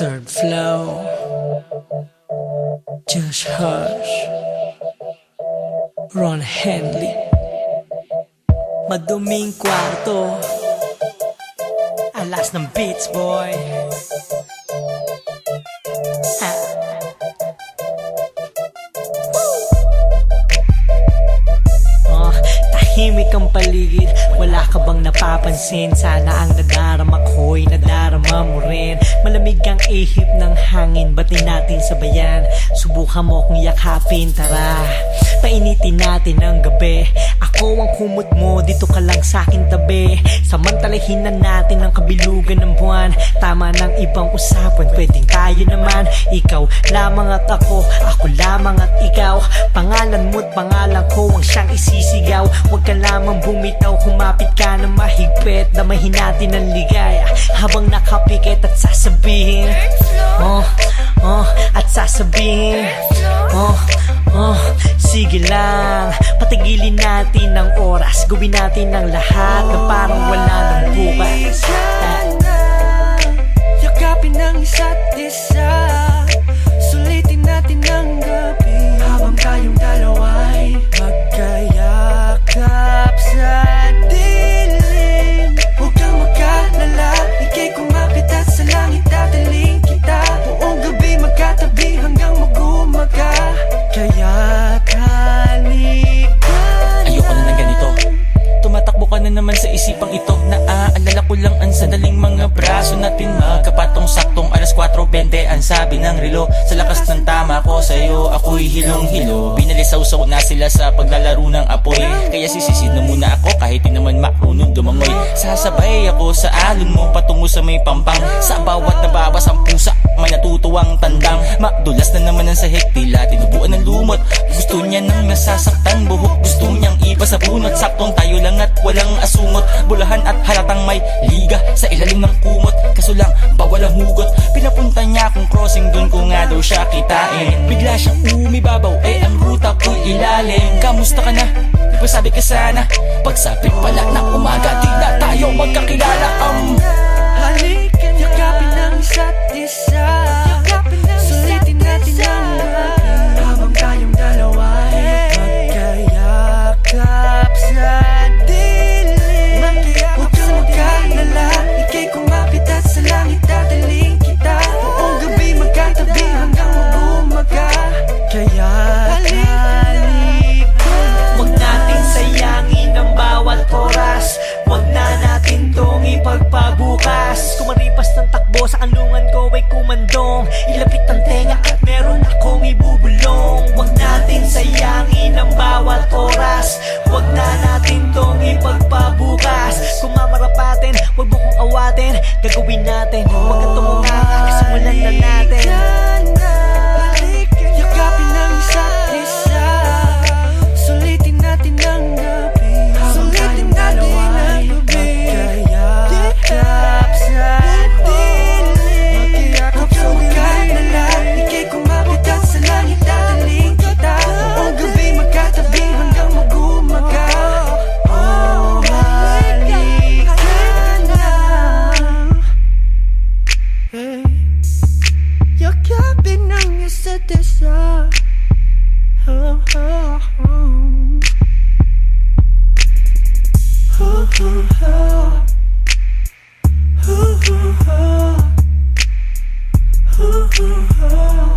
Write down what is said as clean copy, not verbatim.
Third flow, Josh Hush, Ron Henley. Maduming kwarto, alas ng beats boy. Ha. Tahimik ang paligid, wala ka bang napapansin? Sana ang nadarama ko'y nadarama mo rin. Malamig ang ihip ng hangin, batin natin sabayan. Subukan mo kong yakapin, tara painitin natin ang gabi. Ako ang kumot mo, dito ka lang sa'kin tabi. Samantalahin na natin ang kabilugan ng buwan. Tama ng ibang usapan, pwedeng tayo naman. Ikaw lamang at ako lamang at ikaw. Pangalan mo't pangalan ko ang siyang isisigaw. Huwag ka lamang bumitaw, kumapit ka na mahigpit. Damahin natin ang ligaya habang nakapikit at sasabihin at sasabihin sige lang, patigilin natin ang oras. Gawin natin ang lahat na parang wala nang bukas. Yakapin ang isa't isa, sulitin natin ang gabi habang tayong dalawa'y magkayakap sa dilim. Huwag kang mag-alala, ika'y kumapit at sa langit dadaling kita. Buong gabi magkatabi hanggang mag-umaga. Kaya't halika na. Ayoko na ng ganito, tumatakbo ka na naman sa isipang ito. Naaalala ko lang ang sadaling mga braso natin magkapatong saktong alas 4:20 ang sabi ng relo. Sa lakas ng tama ko sa'yo, ako'y hilong-hilo. Binalisaw-saw na sila sa paglalaro ng apoy, kaya sisisid na muna ako kahit di naman marunong dumangoy. Sasabay ako sa alon mo patungo sa may pampang. Sa bawat nababas ang pusa, may natutuwang tandang. Madulas na naman ang sahig, tila tinubuan ng lumot. Gusto niya nang nasasaktan buhok, gusto niyang ipasabunot. Saktong tayo lang at walang asungot, bulahan at halatang may liga sa ilalim ng kumot. Kaso lang, bawal ang hugot. Pinapunta niya akong crossing, dun ko nga daw siya kitain. Bigla siyang umibabaw, ang ruta ko'y ilalim. Kamusta ka na? Ipasabi ka sana. Pagsapit pala ng umaga, di na tayo magkakilala. Halika na, yakapin ang isa't isa, sulitin natin ang gabi habang tayong dalawa'y magkayakap sa dilim. Huwag kang mag-alala, ika'y kumapit at sa langit dadaling kita. Buong gabi magkatabi hanggang mag-umaga. Kaya't halika. Huwag natin sayangin ang bawat oras. Huwag na natin tong ipagpabukas. Kumaripas ng takbo sa kanlungan ko ay kumandong. Ilapit ang tenga at meron akong ibubulong. Huwag natin sayangin ang bawat oras. Huwag na natin tong ipagpabukas. Kung mamarapatin, huwag mo kong awatin. Gagawin natin, huwag ka tumunga, kasimulan na natin. Yakapin ang isa't isa, sulitin natin ang gabi habang tayong dalawa'y magkayakap sa dilim. Huwag kang mag-alala, ika'y kumapit at sa langit dadaling kita. Buong gabi magkatabi hanggang mag-umaga. Oh, halika na. Hey, yakapin ang isa't isa. Oh, oh, oh. Oh, oh, oh. Oh, oh, oh. Oh, oh, oh.